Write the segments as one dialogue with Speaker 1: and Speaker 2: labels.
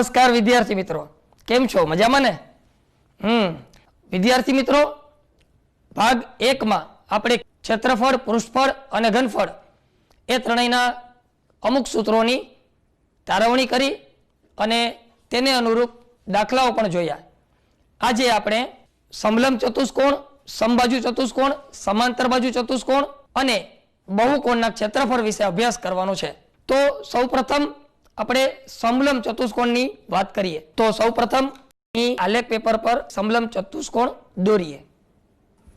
Speaker 1: नमस्कार विद्यार्थी मित्रों, केम छो? मजामां ने? विद्यार्थी मित्रों, भाग 1 में आपणे क्षेत्रफळ, पृष्ठफळ अने घनफळ ए त्रणेयना अमुक सूत्रोनी तारवणी करी अने तेने अनुरूप दाखलाओ पण जोया। आजे आपणे समलंब चतुष्कोण, समबाजु चतुष्कोण, समांतर बाजु चतुष्कोण अने बहुकोणना क्षेत्रफळ विશે अभ्यास करवानो छे। तो सौप्रथम આપણે સમલંબ ચતુષ્કોણની વાત કરીએ તો સૌપ્રથમ અહીં આલેખ પેપર પર સમલંબ ચતુષ્કોણ દોરીએ।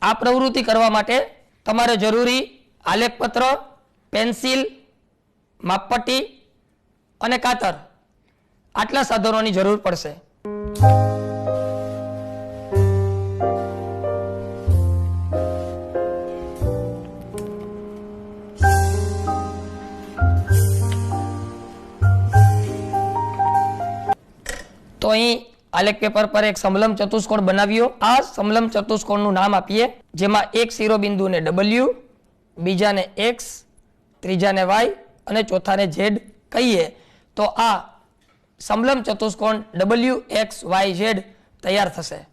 Speaker 1: આ પ્રવૃત્તિ કરવા માટે તમારે જરૂરી આલેખપત્ર, પેન્સિલ, માપપટ્ટી અને કાતર આટલા સાધનોની જરૂર પડશે। तो अहीं आलेख पेपर पर एक समलंब चतुष्कोण बनाव्यो। आ समलंब चतुष्कोणनुं नाम आपीए, जेमां एक शिरोबिंदुने W, बीजाने X, त्रीजाने Y अने चौथाने Z कहीए तो आ समलंब चतुष्कोण WXYZ तैयार थशे।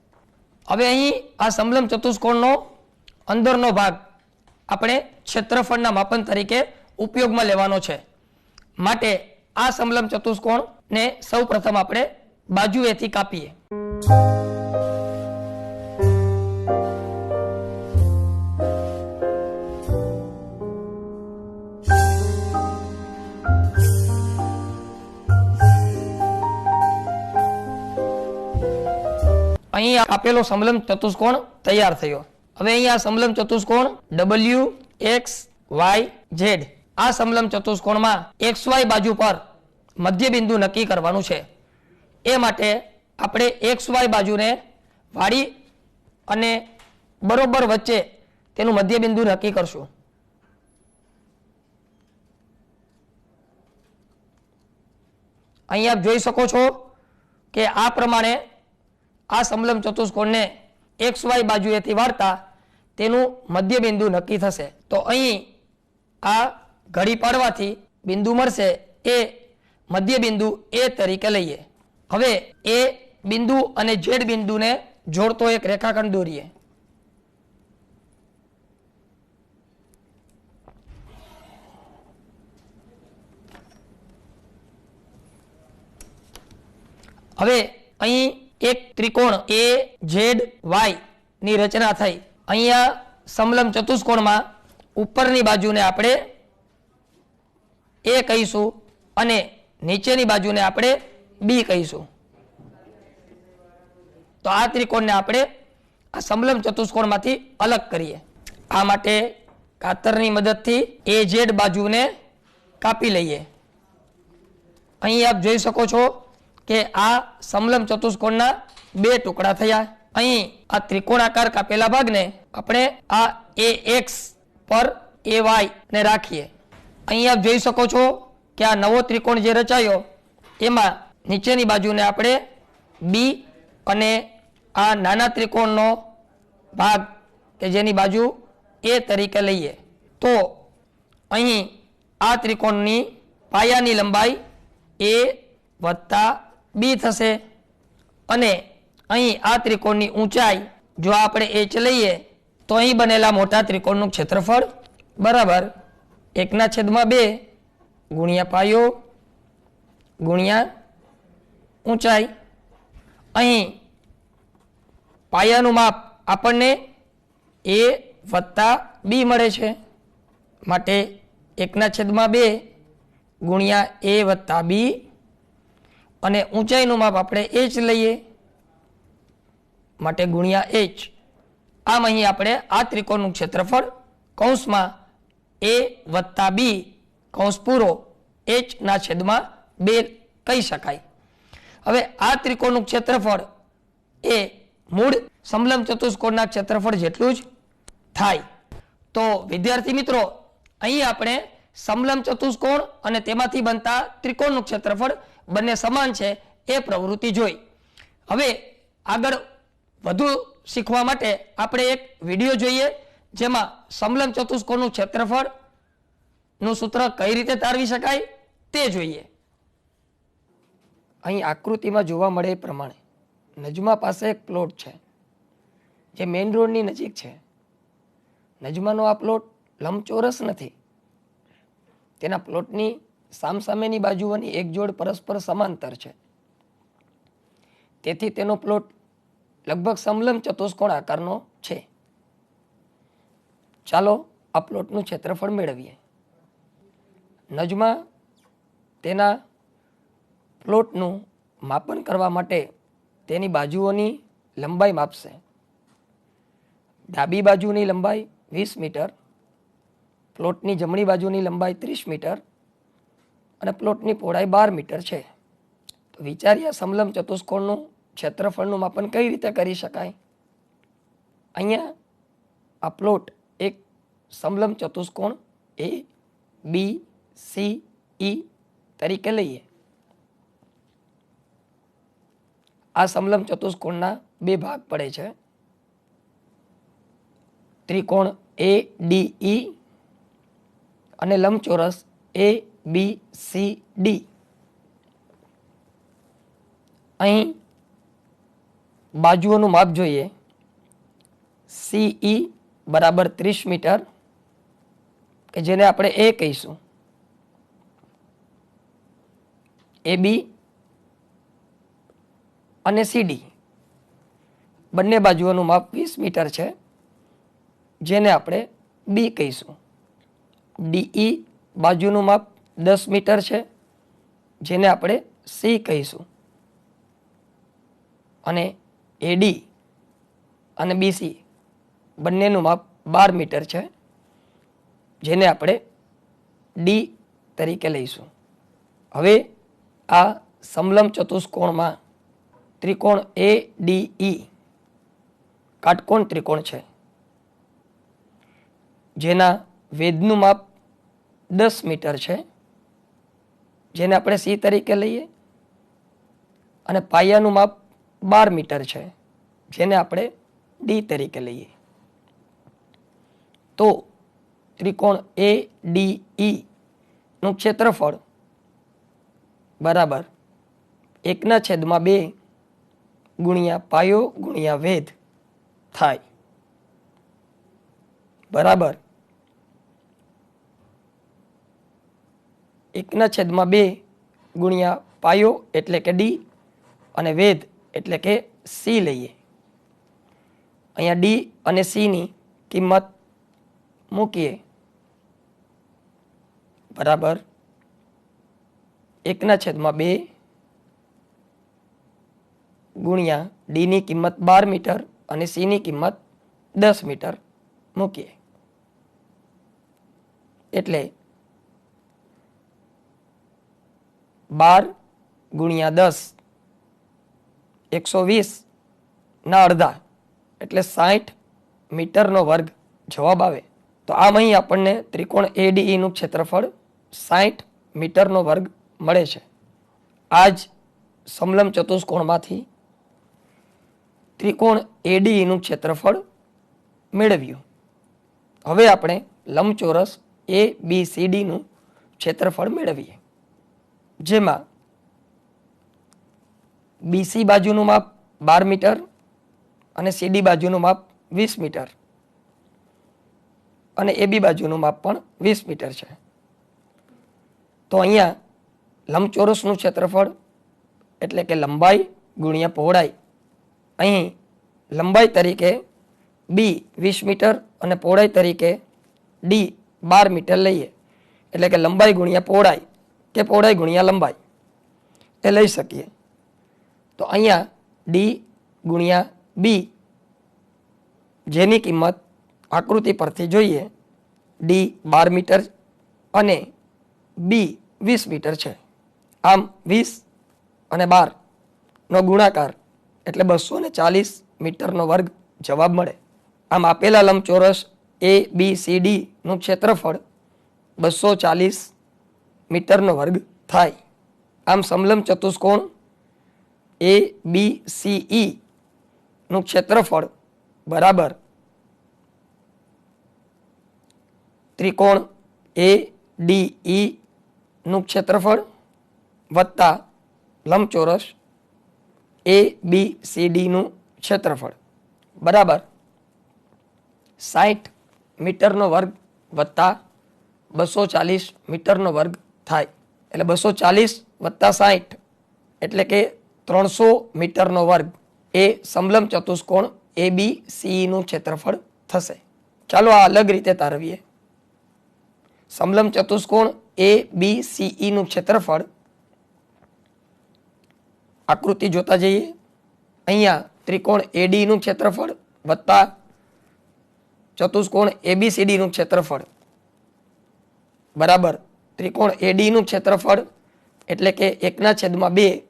Speaker 1: हवे अहीं आ समलंब चतुष्कोणनो अंदरनो भाग आपणे क्षेत्रफळना मापन तरीके उपयोगमां लेवानो छे। माटे आ समलंब चतुष्कोणने सौप्रथम आपणे बाजुएथी कापीए। અહીં આપેલો સમલંબ ચતુષ્કોણ તૈયાર થયો। હવે અહીં આ સમલંબ ચતુષ્કોણ WXYZ આ સમલંબ ચતુષ્કોણમાં XY બાજુ પર મધ્યબિંદુ નક્કી કરવાનું છે। ए माटे आपणे XY बाजुने वाड़ी अने बरोबर वच्चे तेनुं मध्यबिंदु नक्की करशुं। अहीं आप जोई शको छो के आ प्रमाणे आ समलंब चतुष्कोणने XY बाजुएथी वाळता तेनुं मध्यबिंदु नक्की थशे। तो अहीं आ घड़ी पाडवाथी बिंदु मळशे ए मध्यबिंदु ए तरीके लईए। हवे ए बिंदु अने जेड बिंदु ने जोड़तो एक रेखाखंड दोरीए। हवे अहीं एक त्रिकोण ए जेड वाय नी रचना थई। अहींया समलंब चतुष्कोण में उपरनी बाजुने आपणे ए कहीशुं अने नीचेनी बाजुने आपणे बी कहीशुं। तो आ त्रिकोण ने आपणे आ समलंब चतुष्कोण मांथी अलग करीए। आ माटे कातरनी मददथी ए जेड बाजुने कापी लईए। अहीं आप जोई शको छो के आ समलंब चतुष्कोणना बे टुकड़ा थया। अहीं आ त्रिकोणाकार कापेला भागने आपणे आ AX पर AY ने राखीए। अहीं आप जोई शको छो के आ नवो त्रिकोण जे रचायो एमां नीचेनी बाजुने आपणे बी अने आ नाना त्रिकोणनो भाग के जेनी बाजू ए तरीके लईए। तो अहीं आ त्रिकोणनी पायानी लंबाई ए वत्ता बी थशे अने अहीं आ त्रिकोणनी ऊंचाई जो आपणे एच लईए तो अहीं बनेला मोटा त्रिकोणनुं क्षेत्रफळ बराबर 1/2 गुणिया पायो गुणिया ऊंचाई। अहीं पायानुं माप आपणने ए वत्ता बी मळे छे माटे 1/2 गुणिया ए वत्ता बी अने ऊंचाईनुं माप आपणे एच लईए माटे गुणिया एच। आम अहीं आपणे आ त्रिकोणनुं क्षेत्रफळ कौंसमां ए वत्ता बी कौंस पूरो एच ना छेदमां 2 कही शकाय। हवे आ त्रिकोणनुं क्षेत्रफळ ए मूळ समलंब चतुष्कोणना क्षेत्रफळ जेटલું જ થાય। तो विद्यार्थी मित्रों, અહીં આપણે समलंब चतुष्कोण અને તેમાંથી બનતા ત્રિકોણનું ક્ષેત્રફળ બંને સમાન છે એ પ્રવૃત્તિ જોઈ। હવે આગળ વધુ શીખવા માટે આપણે એક વિડિયો જોઈએ જેમાં સમલંબ ચતુષ્કોણનું ક્ષેત્રફળ નું સૂત્ર કઈ રીતે તારવી શકાય તે જોઈએ। અહીં આકૃતિમાં જોવા મળે એ પ્રમાણે નજમા પાસે એક પ્લોટ છે જે મેઇન રોડની નજીક છે. નજમાનો આ પ્લોટ લંબચોરસ નથી. તેના પ્લોટની સામસામેની બાજુઓની એક જોડ પરસ્પર સમાંતર છે. તેથી તેનો પ્લોટ લગભગ સમલંબ ચતુષ્કોણ આકારનો છે. ચાલો આ પ્લોટનું ક્ષેત્રફળ મેળવીએ. નજમા તેના પ્લોટનું માપન કરવા માટે તેની બાજુઓની લંબાઈ માપશે. ડાબી બાજુની લંબાઈ 20 મીટર, પ્લોટની જમણી બાજુની લંબાઈ 30 મીટર અને પ્લોટની પહોળાઈ 12 મીટર છે. તો વિચારીએ સમલંબ ચતુષ્કોણનું ક્ષેત્રફળનું માપન કઈ રીતે કરી શકાય. અહીંયા આ પ્લોટ એક સમલંબ ચતુષ્કોણ એ બી સી ઈ તરીકે લઈએ. આ સમલંબ ચતુષ્કોણના બે ભાગ પડે છે. ત્રિકોણ એ ડી ઈ અને લંબચોરસ એ બી સી ડી. અહીં બાજુઓનું માપ જોઈએ. સીઈ બરાબર 30 મીટર કે જેને આપણે એ કહીશું. એ બી અને સીડી બંને બાજુઓનું માપ 20 મીટર છે જેને આપણે બી કહીશું. ડીઈ બાજુનું માપ 10 મીટર છે જેને આપણે સી કહીશું. અને એડી અને બીસી બંનેનું માપ 12 મીટર છે જેને આપણે ડી તરીકે લઈશું. હવે આ સમલંબ ચતુષ્કોણમાં ત્રિકોણ એ ડી ઈ કાટકોણ ત્રિકોણ છે જેના વેધનું માપ 10 મીટર છે જેને આપણે સી તરીકે લઈએ અને પાયાનું માપ 12 મીટર છે જેને આપણે ડી તરીકે લઈએ. તો ત્રિકોણ એ ડી ઈ નું ક્ષેત્રફળ બરાબર 1/2 ગુણ્યા પાયો ગુણ્યા વેધ થાય. બરાબર 1/2 ગુણ્યા પાયો એટલે કે ડી અને વેધ એટલે કે સી લઈએ. અહીંયા ડી અને સીની કિંમત મૂકીએ. બરાબર 1/2 ગુણ્યા ડીની કિંમત 12 મીટર અને સીની કિંમત 10 મીટર મૂકીએ. એટલે 12 ગુણ્યા 10 120 ના અડધા એટલે 60 મીટરનો વર્ગ જવાબ આવે. તો આમ અહીં આપણને ત્રિકોણ એડીઈ નું ક્ષેત્રફળ 60 મીટરનો વર્ગ મળે છે. આ જ સમલંબ ચતુષ્કોણમાંથી ત્રિકોણ એડીઈ નું ક્ષેત્રફળ મેળવ્યું. હવે આપણે લંબચોરસ એ બી સી ડી નું ક્ષેત્રફળ મેળવીએ. જેમાં બીસી બાજુનું માપ 12 મીટર અને સીડી બાજુનું માપ 20 મીટર અને એબી બાજુનું માપ પણ 20 મીટર છે. તો અહીંયા લંબચોરસનું ક્ષેત્રફળ એટલે કે લંબાઈ ગુણ્યા પહોળાઈ. અહીં લંબાઈ તરીકે બી 20 મીટર અને પહોળાઈ તરીકે ડી 12 મીટર લઈએ. એટલે કે લંબાઈ ગુણ્યા પહોળાઈ કે પહોળાઈ ગુણ્યા લંબાઈ એ લઈ શકીએ. તો અહીંયા ડી ગુણ્યા બી જેની કિંમત આકૃતિ પરથી જોઈએ ડી 12 મીટર અને બી 20 મીટર છે. આમ 20 અને 12 નો ગુણાકાર એટલે 240 મીટરનો વર્ગ જવાબ મળે. આમ આપેલા લંબચોરસ એ બી સી ડી નું ક્ષેત્રફળ 240 મીટરનો વર્ગ થાય. આમ સમલંબ ચતુષ્કોણ એ બી સી ઈ નું ક્ષેત્રફળ બરાબર ત્રિકોણ એ ડી ઈ નું ક્ષેત્રફળ વત્તા લંબચોરસ ABCD નું ક્ષેત્રફળ બરાબર 60 મીટરનો વર્ગ વત્તા 240 મીટરનો વર્ગ થાય. એટલે 240 વત્તા 60 એટલે કે 300 મીટરનો વર્ગ એ સમલંબ ચતુષ્કોણ ABC નું ક્ષેત્રફળ થશે. ચાલો આ અલગ રીતે તારવીએ. સમલંબ ચતુષ્કોણ ABCE નું ક્ષેત્રફળ આકૃતિ જોતા જઈએ. અહીંયા ત્રિકોણ AD નું ક્ષેત્રફળ વત્તા ચતુષ્કોણ ABCD નું ક્ષેત્રફળ બરાબર ત્રિકોણ AD નું ક્ષેત્રફળ એટલે કે 1/2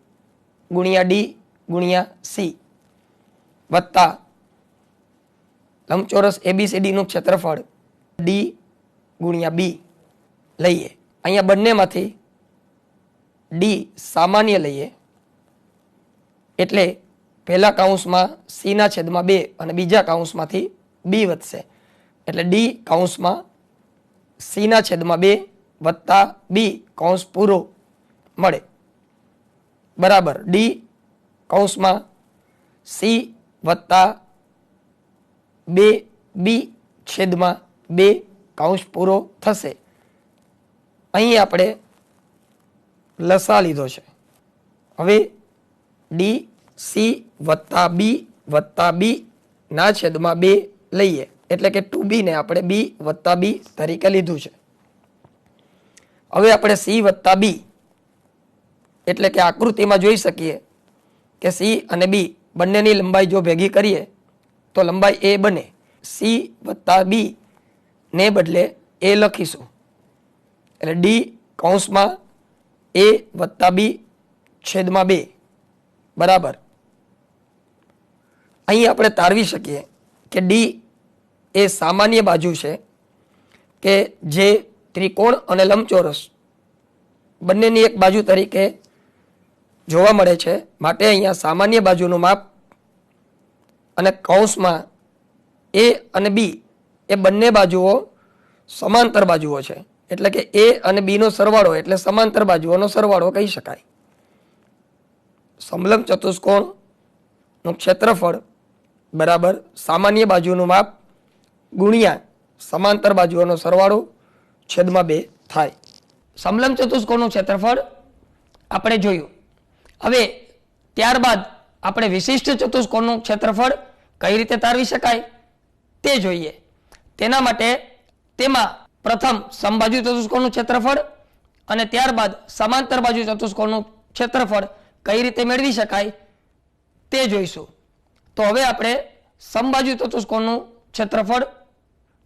Speaker 1: ગુણ્યા D ગુણ્યા C વત્તા લંબચોરસ ABCD નું ક્ષેત્રફળ D ગુણ્યા B લઈએ. અહીંયા બંનેમાંથી D સામાન્ય લઈએ એટલે પહેલા કૌંસમાં C/2 અને બીજા કૌંસમાંથી B વધશે એટલે D કૌંસમાં C/2 વત્તા B કૌંસ પૂરો મળે બરાબર D કૌંસમાં C વત્તા 2B/2 કૌંસ પૂરો થશે. અહીં આપણે લસા લીધો છે. હવે DC વત્તા B વત્તા B ના છેદમાં 2 લઈએ એટલે કે 2B ને આપણે B વત્તા B તરીકે લીધું છે. હવે આપણે C વત્તા B એટલે કે આકૃતિમાં જોઈ શકીએ કે C અને B બંનેની લંબાઈ જો ભેગી કરીએ તો લંબાઈ A બને. C વત્તા B ને બદલે A લખીશું એટલે D કૌંસમાં A વત્તા B છેદમાં 2 બરાબર. અહીં આપણે તારવી શકીએ કે D એ સામાન્ય બાજુ છે કે જે ત્રિકોણ અને લંબચોરસ બંનેની એક બાજુ તરીકે જોવા મળે છે. માટે અહીંયા સામાન્ય બાજુનું માપ અને કૌંસમાં A અને B એ બંને બાજુઓ સમાંતર બાજુઓ છે એટલે કે A અને B નો સરવાળો એટલે સમાંતર બાજુઓનો સરવાળો કહી શકાય. સમલંબ ચતુષ્કોણનું ક્ષેત્રફળ બરાબર સામાન્ય બાજુનું માપ ગુણ્યા સમાંતર બાજુઓનો સરવાળો છેદમાં 2 થાય. સમલંબ ચતુષ્કોણનું ક્ષેત્રફળ આપણે જોયું. હવે ત્યારબાદ આપણે વિશિષ્ટ ચતુષ્કોણનું ક્ષેત્રફળ કઈ રીતે તારવી શકાય તે જોઈએ. તેના માટે તેમાં પ્રથમ સમબાજુ ચતુષ્કોણનું ક્ષેત્રફળ અને ત્યારબાદ સમાંતર બાજુ ચતુષ્કોણનું ક્ષેત્રફળ કઈ રીતે મેળવી શકાય તે જોઈશું. તો હવે આપણે સમબાજુ ચતુષ્કોણનું ક્ષેત્રફળ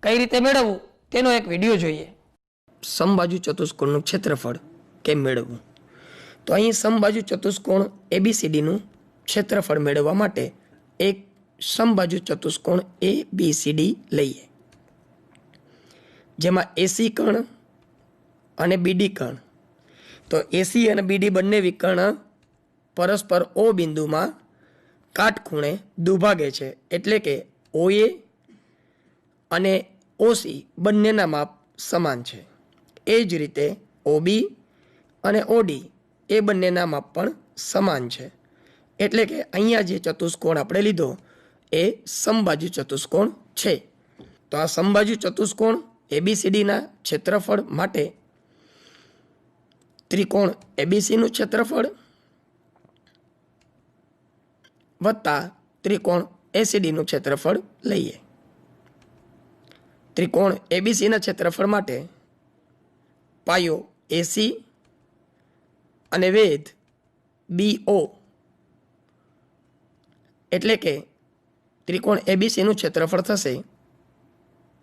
Speaker 1: કઈ રીતે મેળવવું તેનો એક વિડીયો જોઈએ. સમબાજુ ચતુષ્કોણનું ક્ષેત્રફળ કેમ મેળવવું? તો અહીં સમબાજુ ચતુષ્કોણ ABCD નું ક્ષેત્રફળ મેળવવા માટે એક સમબાજુ ચતુષ્કોણ ABCD લઈએ જેમાં AC કર્ણ અને BD કર્ણ. તો AC અને BD બંને વિકર્ણ પરસ્પર O બિંદુમાં કાટખૂણે દુભાગે છે એટલે કે OA અને OC બંનેના માપ સમાન છે. એ જ રીતે OB અને OD એ બંનેના માપ પણ સમાન છે એટલે કે અહીંયા જે ચતુષ્કોણ આપણે લીધો એ સમબાજુ ચતુષ્કોણ છે. તો આ સમબાજુ ચતુષ્કોણ ABCDના ક્ષેત્રફળ માટે ત્રિકોણ ABC નું ક્ષેત્રફળ વત્તા ત્રિકોણ ACD નું ક્ષેત્રફળ લઈએ. ત્રિકોણ ABC ના ક્ષેત્રફળ માટે પાયો AC અને વેધ BO એટલે કે ત્રિકોણ ABC નું ક્ષેત્રફળ થશે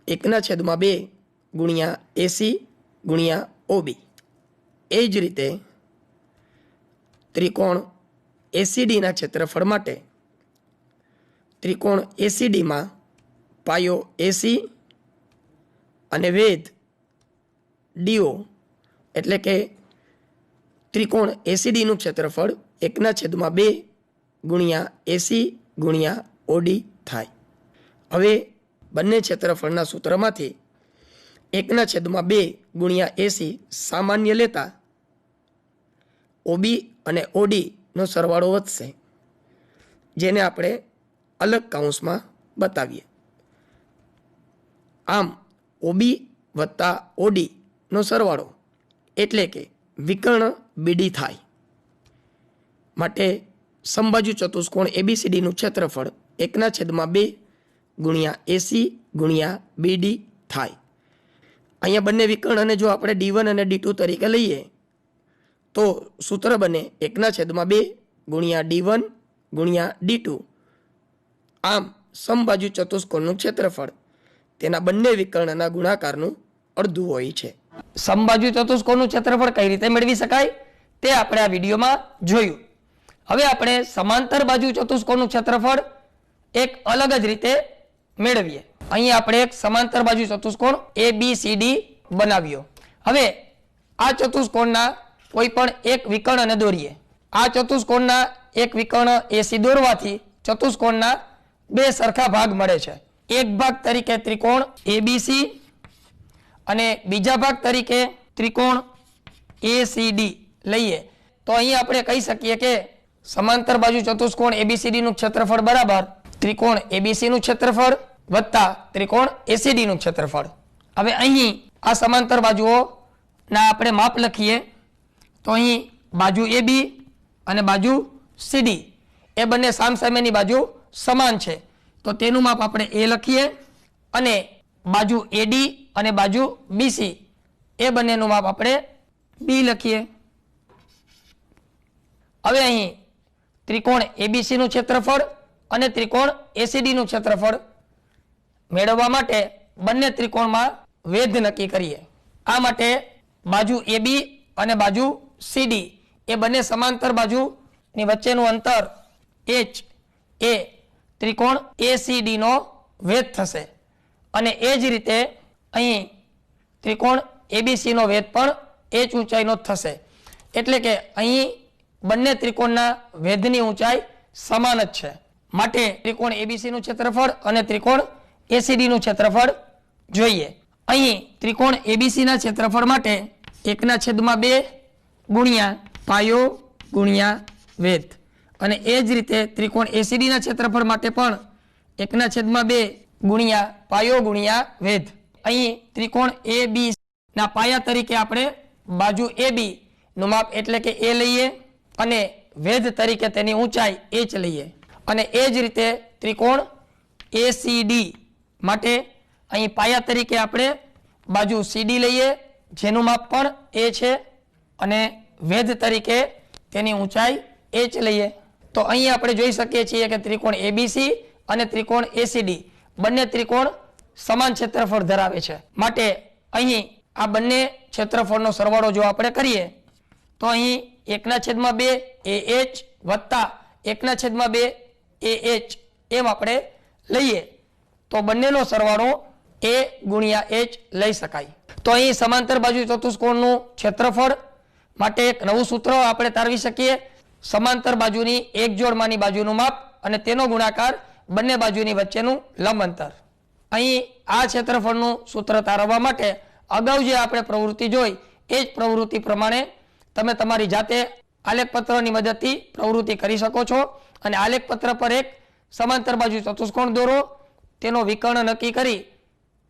Speaker 1: 1/2 ગુણ્યા AC ગુણ્યા OB. એ જ રીતે ત્રિકોણ ACD ના ક્ષેત્રફળ માટે ત્રિકોણ ACD માં પાયો AC અને વેધ DO એટલે કે ત્રિકોણ ACD નું ક્ષેત્રફળ 1/2 ગુણ્યા AC ગુણ્યા OD થાય. હવે બંને ક્ષેત્રફળના સૂત્રમાંથી 1/2 ગુણ્યા AC સામાન્ય લેતા ઓબી અને ઓડીનો સરવાળો વધશે, જેને આપણે અલગ કાઉન્સમાં બતાવીએ. આમ ઓબી વત્તા ઓડીનો સરવાળો એટલે કે વિકર્ણ બીડી થાય. માટે સમબાજુ ચતુષ્કોણ એબીસીડીનું ક્ષેત્રફળ 1/2 ગુણ્યા એસી ગુણ્યા બીડી થાય. અહીંયા બંને વિકર્ણને જો આપણે D1 અને D2 તરીકે લઈએ તો સૂત્ર બને 1/2 ગુણ્યા D1 ગુણ્યા D2. આમ સમબાજુ ચતુષ્કોણનું ક્ષેત્રફળ તેના બંને વિકર્ણના ગુણાકારનું અડધું હોય છે. સમબાજુ ચતુષ્કોણનું ક્ષેત્રફળ કઈ રીતે મેળવી શકાય તે આપણે આ વિડીયોમાં જોયું. હવે આપણે સમાંતર બાજુ ચતુષ્કોણનું ક્ષેત્રફળ એક અલગ જ રીતે મેળવીએ. અહીં આપણે એક સમાંતર બાજુ ચતુષ્કોણ ABCD બનાવ્યો. હવે આ ચતુષ્કોણના કોઈ પણ એક વિકર્ણને દોરીએ. આ ચતુષ્કોણના એક વિકર્ણ AC દોરવાથી ચતુષ્કોણના બે સરખા ભાગ મળે છે. એક ભાગ તરીકે ત્રિકોણ ABC અને બીજા ભાગ તરીકે ત્રિકોણ ACD લઈએ તો અહીં આપણે કહી શકીએ કે સમાંતર બાજુ ચતુષ્કોણ ABCD નું ક્ષેત્રફળ બરાબર ત્રિકોણ ABC નું ક્ષેત્રફળ વત્તા ત્રિકોણ ACD નું ક્ષેત્રફળ. હવે અહીં આ સમાંતર બાજુઓના આપણે માપ લખીએ તો અહીં બાજુ AB અને બાજુ CD એ બંને સામસામેની બાજુ સમાન છે તો તેનું માપ આપણે A લખીએ અને બાજુ AD અને બાજુ BC એ બંનેનું માપ આપણે B લખીએ. હવે અહીં ત્રિકોણ ABC નું ક્ષેત્રફળ અને ત્રિકોણ ACD નું ક્ષેત્રફળ મેળવવા માટે બંને ત્રિકોણમાં વેધ નક્કી કરીએ. આ માટે બાજુ AB અને બાજુ CD એ બંને સમાંતર બાજુની વચ્ચેનું અંતર h એ ત્રિકોણ ACD નો વેધ થશે અને એ જ રીતે અહીં ત્રિકોણ ABC નો વેધ પણ h ઊંચાઈનો થશે. એટલે કે અહીં બંને ત્રિકોણના વેધની ઊંચાઈ સમાન જ છે. માટે ત્રિકોણ ABC નું ક્ષેત્રફળ અને ત્રિકોણ ACD નું ક્ષેત્રફળ જોઈએ. અહીં ત્રિકોણ ABC ના ક્ષેત્રફળ માટે 1/2 ગુણ્યા પાયો ગુણ્યા વેધ અને એ જ રીતે ત્રિકોણ ACD ના ક્ષેત્રફળ માટે પણ 1/2 ગુણ્યા પાયો ગુણ્યા વેધ. અહીં ત્રિકોણ AB ના પાયા તરીકે આપણે બાજુ AB નું માપ એટલે કે A લઈએ અને વેધ તરીકે તેની ઊંચાઈ h લઈએ અને એ જ રીતે ત્રિકોણ ACD માટે અહીં પાયા તરીકે આપણે બાજુ CD લઈએ જેનું માપ પણ a છે અને વેધ તરીકે તેની ઊંચાઈ h લઈએ. તો અહીં આપણે જોઈ શકીએ છીએ કે ત્રિકોણ ABC અને ત્રિકોણ ACD બંને ત્રિકોણ સમાન ક્ષેત્રફળ ધરાવે છે. માટે અહીં આ બંને ક્ષેત્રફળનો સરવાળો જો આપણે કરીએ તો અહીં 1/2 AH વત્તા 1/2 AH એમ આપણે લઈએ તો બંનેનો સરવાળો A ગુણ્યા H લઈ શકાય. તો અહીં સમાંતર બાજુ ચતુષ્કોણનું ક્ષેત્રફળ માટે એક નવું સૂત્ર આપણે તારવી શકીએ. સમાંતર બાજુની એક જોડમાંની બાજુનું માપ અને તેનો ગુણાકાર બંને બાજુની વચ્ચેનું લંબ અંતર. અહીં આ ક્ષેત્રફળનું સૂત્ર તારવવા માટે અગાઉ જે આપણે પ્રવૃત્તિ જોઈ એ જ પ્રવૃત્તિ પ્રમાણે તમે તમારી જાતે આલેખપત્રની મદદથી પ્રવૃત્તિ કરી શકો છો અને આલેખપત્ર પર એક સમાંતર બાજુ ચતુષ્કોણ દોરો, તેનો વિકર્ણ નક્કી કરી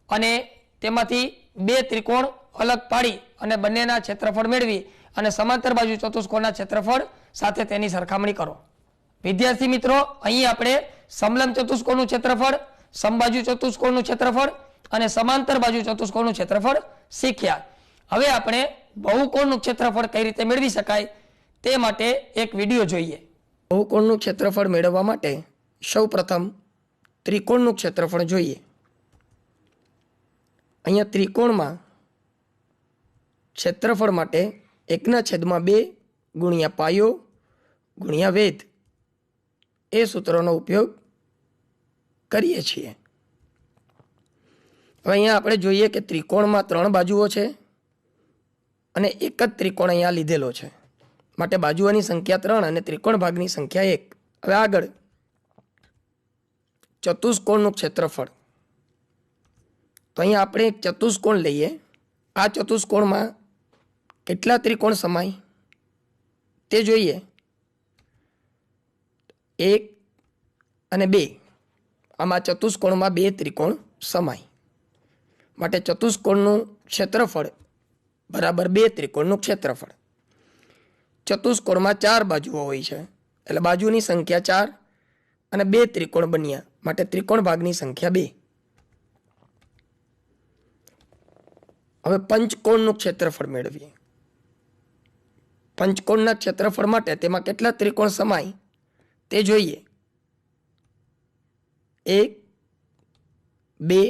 Speaker 1: અને તેમાંથી બે ત્રિકોણ અલગ પાડી અને બંનેના ક્ષેત્રફળ મેળવી અને સમાંતર બાજુ ચતુષ્કોણના ક્ષેત્રફળ સાથે તેની સરખામણી કરો. વિદ્યાર્થી મિત્રો, અહીં આપણે સમલંબ ચતુષ્કોણનું ક્ષેત્રફળ, સમબાજુ ચતુષ્કોણનું ક્ષેત્રફળ અને સમાંતર બાજુ ચતુષ્કોણનું ક્ષેત્રફળ શીખ્યા. હવે આપણે બહુકોણનું ક્ષેત્રફળ કઈ રીતે મેળવી શકાય તે માટે એક વિડીયો જોઈએ. બહુકોણનું ક્ષેત્રફળ મેળવવા માટે સૌપ્રથમ ત્રિકોણનું ક્ષેત્રફળ જોઈએ. અહીંયા ત્રિકોણમાં ક્ષેત્રફળ માટે 1/2 ગુણ્યા પાયો ગુણ્યા વેધ એ સૂત્રનો ઉપયોગ કરીએ છીએ. હવે અહીંયા આપણે જોઈએ કે ત્રિકોણમાં 3 બાજુઓ છે અને એક જ ત્રિકોણ અહીંયા લીધેલો છે. માટે બાજુઓની સંખ્યા 3 અને ત્રિકોણ ભાગની સંખ્યા 1. હવે આગળ ચતુષ્કોણનું ક્ષેત્રફળ. તો અહીંયા આપણે એક ચતુષ્કોણ લઈએ. આ ચતુષ્કોણમાં કેટલા ત્રિકોણ સમાય? તે જોઈએ. 1 અને 2 આમાં ચતુષ્કોણમાં 2 ત્રિકોણ સમાય, માટે ચતુષ્કોણનું ક્ષેત્રફળ બરાબર 2 ત્રિકોણનું ક્ષેત્રફળ. ચતુષ્કોણમાં 4 બાજુઓ હોય છે, એટલે બાજુની સંખ્યા 4 અને 2 ત્રિકોણ બન્યા, માટે ત્રિકોણ ભાગની સંખ્યા 2. હવે પંચકોણનું ક્ષેત્રફળ મેળવીએ. પંચકોણના ક્ષેત્રફળ માટે તેમાં કેટલા ત્રિકોણ સમાય તે જોઈએ. 1, 2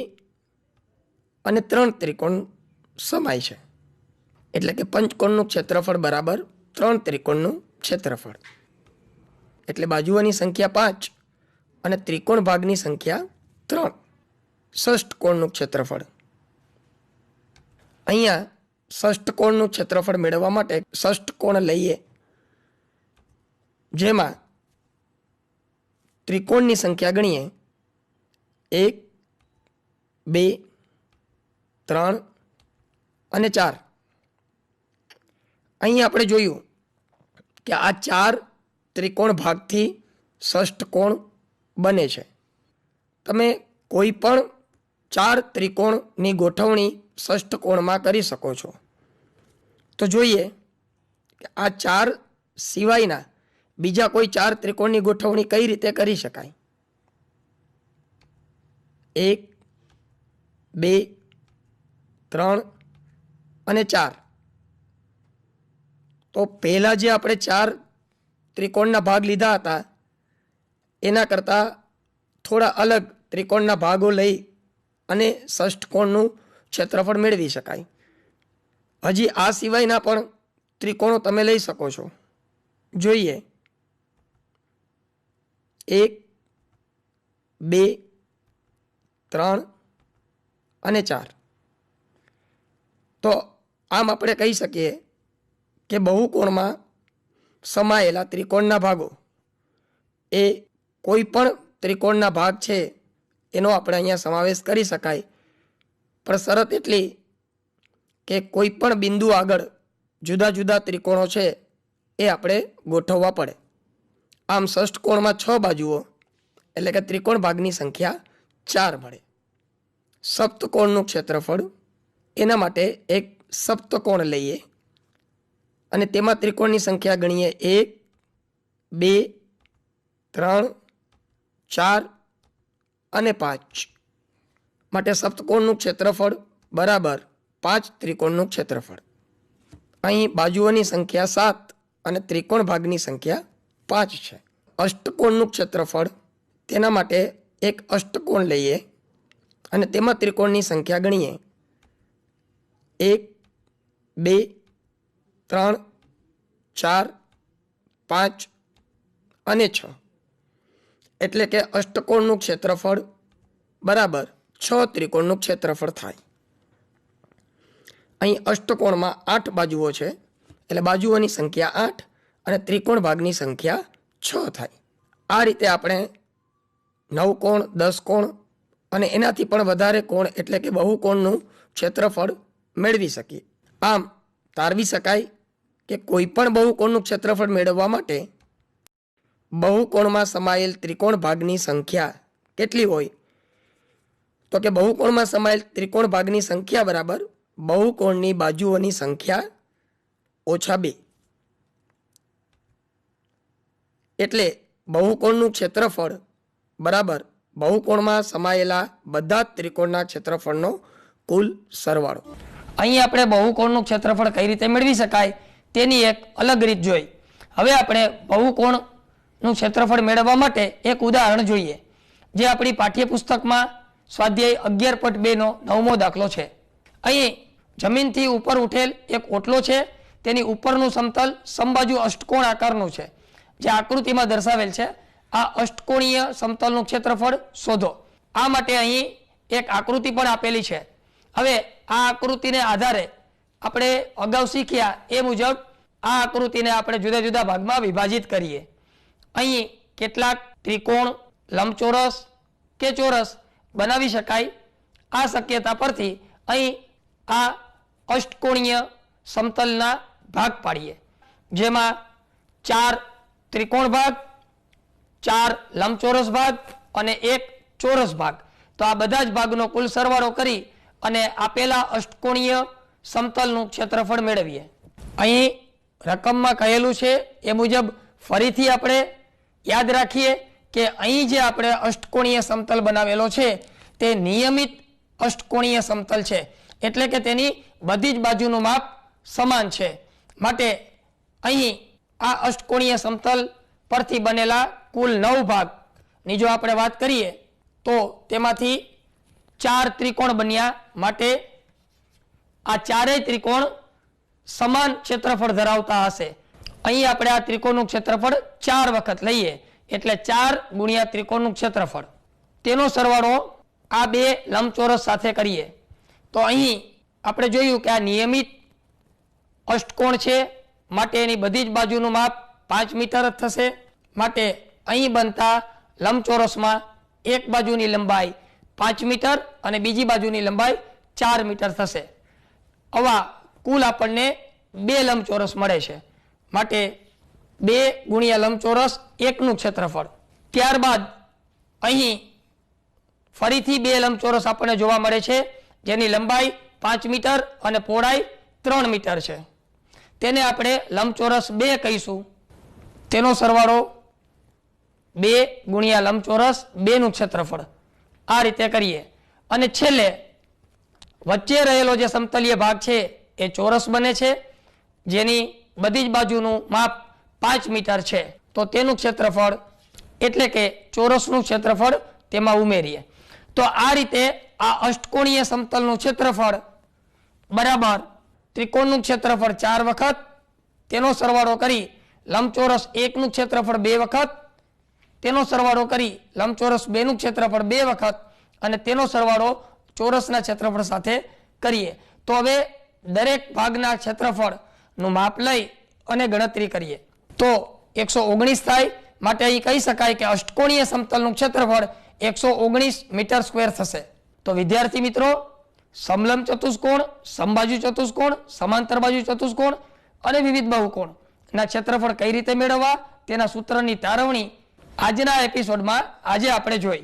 Speaker 1: અને 3 ત્રિકોણ સમાય છે, એટલે કે પંચકોણનું ક્ષેત્રફળ બરાબર 3 ત્રિકોણનું ક્ષેત્રફળ. એટલે બાજુઓની સંખ્યા 5 અને ત્રિકોણ ભાગની સંખ્યા 3. ષષ્ઠકોણનું ક્ષેત્રફળ. અહીંયા ષષ્ઠકોણનું ક્ષેત્રફળ મેળવવા માટે ષષ્ઠકોણ લઈએ, જેમાં ત્રિકોણની સંખ્યા ગણીએ. 1, 2, 3 અને 4. અહીં આપણે જોયું કે આ 4 ત્રિકોણ ભાગથી ષષ્ઠકોણ બને છે. તમે કોઈ પણ 4 ત્રિકોણની ગોઠવણી ષષ્ઠકોણમાં કરી શકો છો. તો જોઈએ કે આ 4 સિવાયના બીજા કોઈ 4 ત્રિકોણની ગોઠવણી કઈ રીતે કરી શકાય. 1, 2, 3 અને 4. તો પહેલા જે આપણે 4 ત્રિકોણના ભાગ લીધા હતા એના કરતાં થોડા અલગ ત્રિકોણના ભાગો લઈ અને ષષ્ઠકોણનું ક્ષેત્રફળ મેળવી શકાય. હજી આ સિવાયના પણ ત્રિકોણો તમે લઈ શકો છો. જોઈએ. 1, 2, 3 અને 4. તો આમ આપણે કહી શકીએ કે બહુકોણમાં સમાયેલા ત્રિકોણના ભાગો એ કોઈ પણ ત્રિકોણના ભાગ છે એનો આપણે અહીંયા સમાવેશ કરી શકાય. પણ શરત એટલી કે કોઈ પણ બિંદુ આગળ જુદા જુદા ત્રિકોણો છે એ આપણે ગોઠવવા પડે. આમ ષષ્ઠકોણમાં 6 બાજુઓ, એટલે કે ત્રિકોણ ભાગની સંખ્યા 4 મળે. સપ્તકોણનું ક્ષેત્રફળ, એના માટે એક સપ્તકોણ લઈએ અને તેમાં ત્રિકોણની સંખ્યા ગણીએ. 1, 2, 3, 4 અને 5. માટે સપ્તકોણનું ક્ષેત્રફળ બરાબર 5 ત્રિકોણનું ક્ષેત્રફળ. અહીં બાજુઓની સંખ્યા 7 અને ત્રિકોણ ભાગની સંખ્યા 5 છે. અષ્ટકોણનું ક્ષેત્રફળ, તેના માટે એક અષ્ટકોણ લઈએ અને તેમાં ત્રિકોણની સંખ્યા ગણીએ. 1, 2, 3, 4, 5 અને 6. એટલે કે અષ્ટકોણનું ક્ષેત્રફળ બરાબર 6 ત્રિકોણનું ક્ષેત્રફળ થાય. અહીં અષ્ટકોણમાં 8 બાજુઓ છે, એટલે બાજુઓની સંખ્યા 8 અને ત્રિકોણ ભાગની સંખ્યા 6 થાય. આ રીતે આપણે 9 કોણ, 10 કોણ અને એનાથી પણ વધારે કોણ એટલે કે બહુકોણનું ક્ષેત્રફળ મેળવી શકીએ. આમ તારવી શકાય કે કોઈ પણ બહુકોણનું ક્ષેત્રફળ મેળવવા માટે બહુકોણમાં સમાયેલ ત્રિકોણ ભાગની સંખ્યા કેટલી હોય, તો કે બહુકોણમાં સમાયેલ ત્રિકોણ ભાગની સંખ્યા બરાબર બહુકોણની બાજુઓની સંખ્યા ઓછા 2. એટલે બહુકોણનું ક્ષેત્રફળ બરાબર બહુકોણમાં સમાયેલા બધા ત્રિકોણના ક્ષેત્રફળનો કુલ સરવાળો. અહીં આપણે બહુકોણનું ક્ષેત્રફળ કઈ રીતે મેળવી શકાય તેની એક અલગ રીત જોઈ. હવે આપણે બહુકોણનું ક્ષેત્રફળ મેળવવા માટે એક ઉદાહરણ જોઈએ, જે આપણી પાઠ્યપુસ્તકમાં સ્વાધ્યાય 11.2 નો 9મો દાખલો છે. અહીં જમીનથી ઉપર ઉઠેલ એક ઓટલો છે, તેની ઉપરનું સમતલ સમબાજુ અષ્ટકોણ આકારનું છે, જે આકૃતિમાં દર્શાવેલ છે. આ અષ્ટકોણીય સમતલનું ક્ષેત્રફળ શોધો. આ માટે અહીં એક આકૃતિ પણ આપેલી છે. હવે આ આકૃતિને આધારે આપણે અગાઉ શીખ્યા એ મુજબ આ આકૃતિને આપણે જુદા જુદા ભાગમાં વિભાજિત કરીએ. અહીં કેટલાક ત્રિકોણ, લંબચોરસ કે ચોરસ બનાવી શકાય. આ શક્યતા પરથી અહીં આ અષ્ટકોણીય સમતલના ભાગ પાડીએ, જેમાં 4 ત્રિકોણ ભાગ, 4 લંબચોરસ ભાગ અને 1 ચોરસ ભાગ. તો આ બધા જ ભાગનો કુલ સરવાળો કરી અને આપેલા અષ્ટકોણીય સમતલનું ક્ષેત્રફળ મેળવીએ. અહીં રકમમાં કહેલું છે એ મુજબ ફરીથી આપણે યાદ રાખીએ કે અહીં જે આપણે અષ્ટકોણીય સમતલ બનાવેલો છે તે નિયમિત અષ્ટકોણીય સમતલ છે, એટલે કે તેની બધી જ બાજુનું માપ સમાન છે. માટે અહીં આ અષ્ટકોણીય સમતલ પરથી બનેલા કુલ 9 ભાગની જો આપણે વાત કરીએ તો તેમાંથી 4 ત્રિકોણ બન્યા. માટે આ ચારેય ત્રિકોણ સમાન ક્ષેત્રફળ ધરાવતા હશે. અહીં આપણે આ ત્રિકોણનું ક્ષેત્રફળ 4 વખત લઈએ એટલે 4 ગુણ્યા ત્રિકોણનું ક્ષેત્રફળ, તેનો સરવાળો આ બે લંબચોરસ સાથે કરીએ તો અહીં આપણે જોયું કે આ નિયમિત અષ્ટકોણ છે, માટે એની બધી જ બાજુનું માપ 5 મીટર જ થશે. માટે અહીં બનતા લંબચોરસમાં એક બાજુની લંબાઈ 5 મીટર અને બીજી બાજુની લંબાઈ 4 મીટર થશે. આવા કુલ આપણને 2 લંબચોરસ મળે છે. માટે 2 ગુણ્યા લંબચોરસ 1નું ક્ષેત્રફળ. ત્યારબાદ અહીં ફરીથી 2 લંબચોરસ આપણને જોવા મળે છે જેની લંબાઈ 5 મીટર અને પહોળાઈ 3 મીટર છે. તેને આપણે લંબચોરસ 2 કહીશું. તેનો સરવાળો 2 ગુણ્યા લંબચોરસ 2નું ક્ષેત્રફળ. આ રીતે કરીએ અને છેલ્લે વચ્ચે રહેલો જે સમતલીય ભાગ છે એ ચોરસ બને છે, જેની બધી જ બાજુનું માપ 5 મીટર છે. તો તેનું ક્ષેત્રફળ એટલે કે ચોરસનું ક્ષેત્રફળ તેમાં ઉમેરીએ તો આ રીતે આ અષ્ટકોણીય સમતલનું ક્ષેત્રફળ બરાબર ત્રિકોણનું ક્ષેત્રફળ 4 વખત, તેનો સરવાળો કરી લંબચોરસ 1નું ક્ષેત્રફળ 2 વખત, તેનો સરવાળો કરી લંબચોરસ 2નું ક્ષેત્રફળ 2 વખત અને તેનો સરવાળો ચોરસના ક્ષેત્રફળ સાથે કરીએ. તો હવે દરેક ભાગના ક્ષેત્રફળનું માપ લઈ અને ગણતરી કરીએ તો 119 થાય. માટે અહીં કહી શકાય કે અષ્ટકોણીય સમતલનું ક્ષેત્રફળ 119 મીટર સ્ક્વેર થશે. તો વિદ્યાર્થી મિત્રો, સમલંબ ચતુષ્કોણ, સમબાજુ ચતુષ્કોણ, સમાંતર બાજુ ચતુષ્કોણ અને વિવિધ બહુકોણના ક્ષેત્રફળ કઈ રીતે મેળવવા તેના સૂત્રની તારવણી આજના એપિસોડમાં આજે આપણે જોઈ.